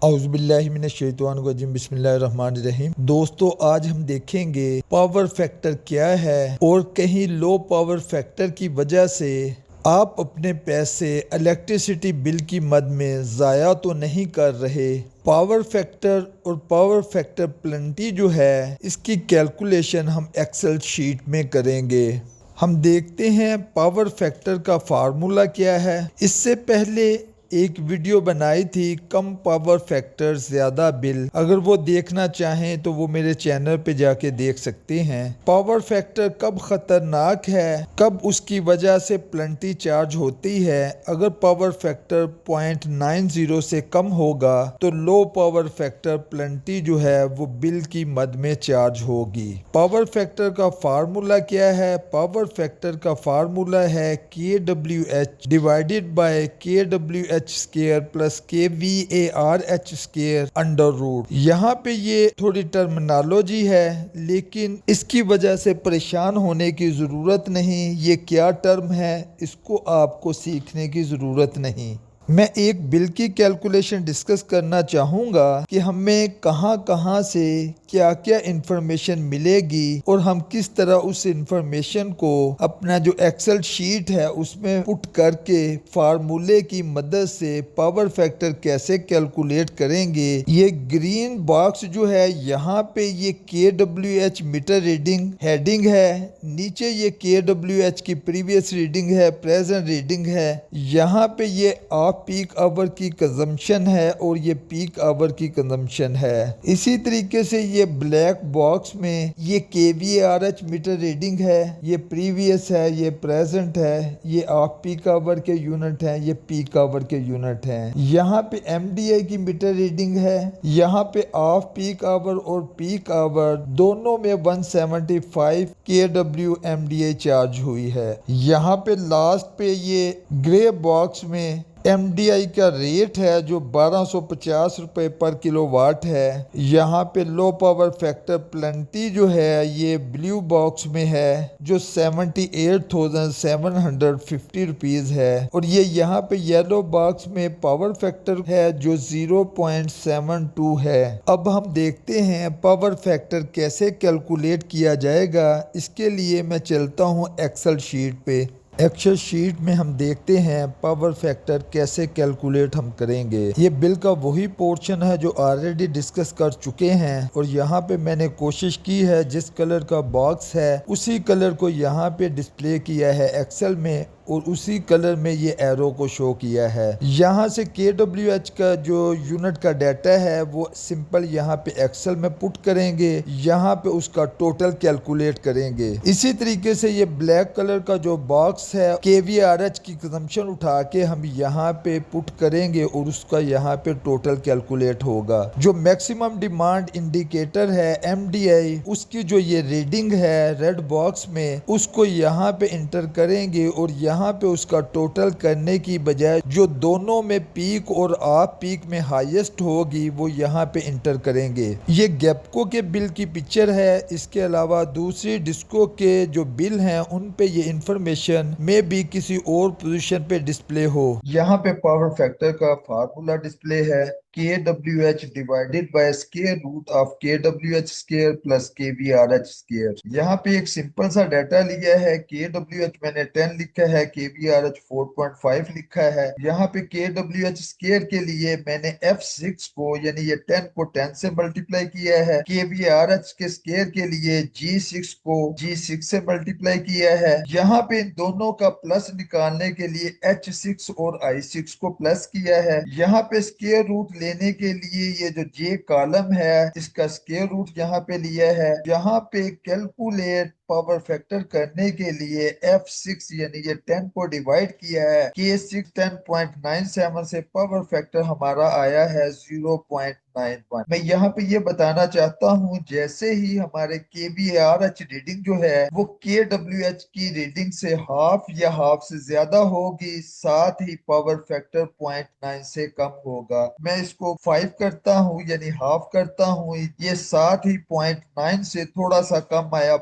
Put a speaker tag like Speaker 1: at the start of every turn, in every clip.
Speaker 1: औज़ुबिल्लाहिमिनश्शैतानिर्रजीम बिस्मिल्लाहिर्रहमानिर्रहीम। दोस्तों, आज हम देखेंगे पावर फैक्टर क्या है और कहीं लो पावर फैक्टर की वजह से आप अपने पैसे इलेक्ट्रिसिटी बिल की मद में ज़ाया तो नहीं कर रहे। पावर फैक्टर और पावर फैक्टर प्लेंटी जो है इसकी कैलकुलेशन हम एक्सेल शीट में करेंगे। हम देखते हैं पावर फैक्टर का फार्मूला क्या है। इससे पहले एक वीडियो बनाई थी कम पावर फैक्टर ज़्यादा बिल, अगर वो देखना चाहें तो वो मेरे चैनल पे जाके देख सकते हैं। पावर फैक्टर कब ख़तरनाक है, कब उसकी वजह से प्लेंटी चार्ज होती है। अगर पावर फैक्टर 0.90 से कम होगा तो लो पावर फैक्टर प्लेंटी जो है वो बिल की मद में चार्ज होगी। पावर फैक्टर का फार्मूला क्या है? पावर फैक्टर का फार्मूला है KWH divided by KWH square plus KVARH square under root. यहाँ पे ये थोड़ी टर्मिनोलॉजी है, लेकिन इसकी वजह से परेशान होने की ज़रूरत नहीं। ये क्या टर्म है इसको आपको सीखने की ज़रूरत नहीं। मैं एक बिल की कैलकुलेशन डिस्कस करना चाहूँगा कि हमें कहाँ कहाँ से क्या क्या इंफॉर्मेशन मिलेगी और हम किस तरह उस इंफॉर्मेशन को अपना जो एक्सेल शीट है उसमें पुट करके फार्मूले की मदद से पावर फैक्टर कैसे कैलकुलेट करेंगे। ये ग्रीन बॉक्स जो है यहाँ पे ये KWH मीटर रीडिंग हेडिंग है, नीचे ये KWH की प्रीवियस रीडिंग है, प्रेजेंट रीडिंग है। यहाँ पे ये ऑफ पीक आवर की कंजम्पशन है और ये पीक आवर की कंजम्पशन है। इसी तरीके से ये ब्लैक बॉक्स में ये KVARH मीटर रीडिंग है, ये प्रीवियस है, ये प्रेजेंट है, ये ऑफ पीक आवर के यूनिट हैं, ये पीक आवर के यूनिट हैं। यहाँ पे MDI की मीटर रीडिंग है, यहाँ पे ऑफ पीक आवर और पीक आवर दोनों में 175 kW MDI चार्ज हुई है। यहाँ पे लास्ट पे ये ग्रे बॉक्स में MDI का रेट है जो 1250 रुपये पर किलोवाट है। यहाँ पे लो पावर फैक्टर प्लेंटी जो है ये ब्लू बॉक्स में है जो 78,750 रुपीज़ है, और ये यहाँ पे येलो बॉक्स में पावर फैक्टर है जो 0.72 है। अब हम देखते हैं पावर फैक्टर कैसे कैलकुलेट किया जाएगा। इसके लिए मैं चलता हूँ एक्सेल शीट पे। एक्सेल शीट में हम देखते हैं पावर फैक्टर कैसे कैलकुलेट हम करेंगे। ये बिल का वही पोर्शन है जो ऑलरेडी डिस्कस कर चुके हैं, और यहाँ पे मैंने कोशिश की है जिस कलर का बॉक्स है उसी कलर को यहाँ पे डिस्प्ले किया है एक्सेल में, और उसी कलर में ये एरो को शो किया है। यहाँ से KWH का जो यूनिट का डाटा है वो सिंपल यहाँ पे एक्सेल में पुट करेंगे, यहाँ पे उसका टोटल कैलकुलेट करेंगे। इसी तरीके से ये ब्लैक कलर का जो बॉक्स है KVARH की कंजम्पशन उठा के हम यहाँ पे पुट करेंगे और उसका यहाँ पे टोटल कैलकुलेट होगा। जो मैक्सिमम डिमांड इंडिकेटर है MDI, उसकी जो ये रीडिंग है रेड बॉक्स में, उसको यहाँ पे इंटर करेंगे और यहाँ पे उसका टोटल करने की बजाय जो दोनों में पीक और ऑफ पीक में हाईएस्ट होगी वो यहाँ पे इंटर करेंगे। ये गैपको के बिल की पिक्चर है। इसके अलावा दूसरी डिस्को के जो बिल हैं उन पे ये इंफॉर्मेशन में भी किसी और पोजीशन पे डिस्प्ले हो। यहाँ पे पावर फैक्टर का फार्मूला डिस्प्ले है KWH divided by square root of KWH square plus KVARH square. यहाँ पे एक सिंपल सा डाटा लिया है। KWH मैंने 10 लिखा है, KVARH 4.5 लिखा है। यहाँ पे KWH स्क्वायर के लिए मैंने F6 को यानी ये 10 को 10 से मल्टीप्लाई किया है। KVARH के स्क्वायर के लिए G6 को G6 से मल्टीप्लाई किया है। यहाँ पे इन दोनों का प्लस निकालने के लिए H6 और I6 को प्लस किया है। यहाँ पे स्क्वायर रूट लेने के लिए ये जो J कॉलम है इसका स्क्वायर रूट यहाँ पे लिया है। यहाँ पे कैलकुलेट पावर फैक्टर करने के लिए F6 यानी ये 10 को डिवाइड किया है। K6 10.97 से पावर फैक्टर हमारा आया है 0.91। मैं यहाँ पे ये बताना चाहता हूँ जैसे ही हमारे KVARH रीडिंग जो है वो KWH की रीडिंग से हाफ या हाफ से ज्यादा होगी, साथ ही पावर फैक्टर 0.9 से कम होगा। मैं इसको 5 करता हूँ यानी हाफ करता हूँ, ये साथ ही 0.9 से थोड़ा सा कम आया,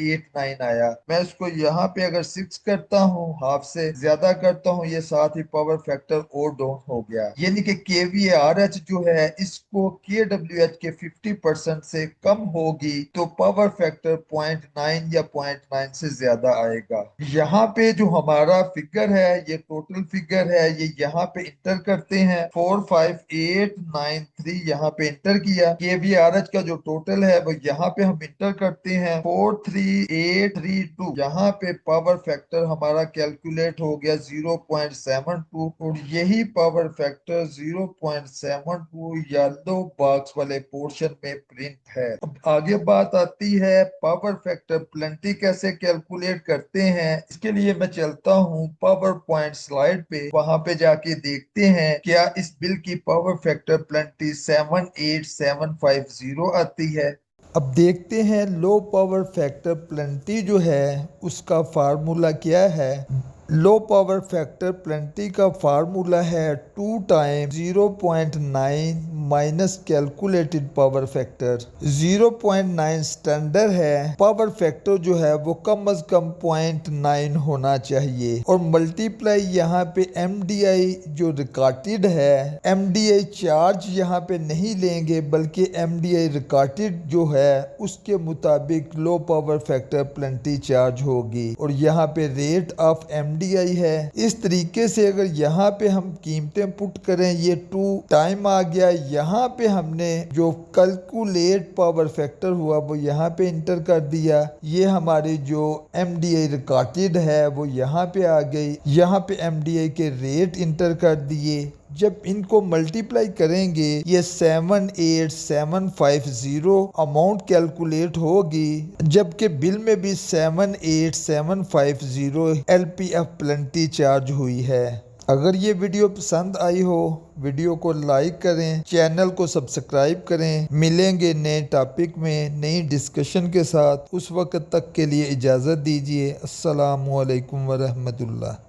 Speaker 1: 7.89 आया। मैं इसको यहाँ पे अगर 6 करता हूँ, हाफ से ज्यादा करता हूँ, ये साथ ही पावर फैक्टर और डाउन हो गया। यानी कि KVARH जो है इसको KWH के 50% से कम होगी तो पावर फैक्टर 0.9 या 0.9 से ज्यादा आएगा। यहाँ पे जो हमारा फिगर है ये टोटल फिगर है, ये यहाँ पे इंटर करते हैं 45893 यहाँ पे इंटर किया। KVRH का जो टोटल है वो यहाँ पे हम इंटर करते हैं 43832। यहाँ पे पावर फैक्टर हमारा कैलकुलेट हो गया 0.72 और यही पावर फैक्टर 0.72 येलो बॉक्स वाले पोर्शन में प्रिंट है। अब आगे बात आती है पावर फैक्टर प्लेंटी कैसे कैलकुलेट करते हैं। इसके लिए मैं चलता हूँ पावर पॉइंट स्लाइड पे, वहां पे जाके देखते हैं क्या इस बिल की पावर फैक्टर प्लेंटी 78750 आती है। अब देखते हैं लो पावर फैक्टर प्लेंटी जो है उसका फार्मूला क्या है। लो पावर फैक्टर प्लेंटी का फार्मूला है 2 time 0.9 minus calculated power factor. 0.9 standard है, पावर फैक्टर जो है वो कम से कम 0.9 होना चाहिए और मल्टीप्लाई यहाँ पे MDI जो रिकॉर्डेड है, MDI चार्ज यहाँ पे नहीं लेंगे बल्कि MDI रिकॉर्डेड जो है उसके मुताबिक low power factor plenty charge होगी और यहाँ पे रेट ऑफ MDI है। इस तरीके से अगर यहाँ पे हम कीमतें पुट करें, ये 2 टाइम आ गया, यहाँ पे हमने जो कैलकुलेट पावर फैक्टर हुआ वो यहाँ पे इंटर कर दिया। ये हमारी जो MDI रिकॉर्डेड है वो यहाँ पे आ गई, यहाँ पे MDI के रेट इंटर कर दिए। जब इनको मल्टीप्लाई करेंगे ये 78750 अमाउंट कैलकुलेट होगी, जबकि बिल में भी 78750 LPF प्लेंटी चार्ज हुई है। अगर ये वीडियो पसंद आई हो, वीडियो को लाइक करें, चैनल को सब्सक्राइब करें। मिलेंगे नए टॉपिक में नई डिस्कशन के साथ, उस वक्त तक के लिए इजाज़त दीजिए। अस्सलामु अलैकुम वरहमतुल्लाह।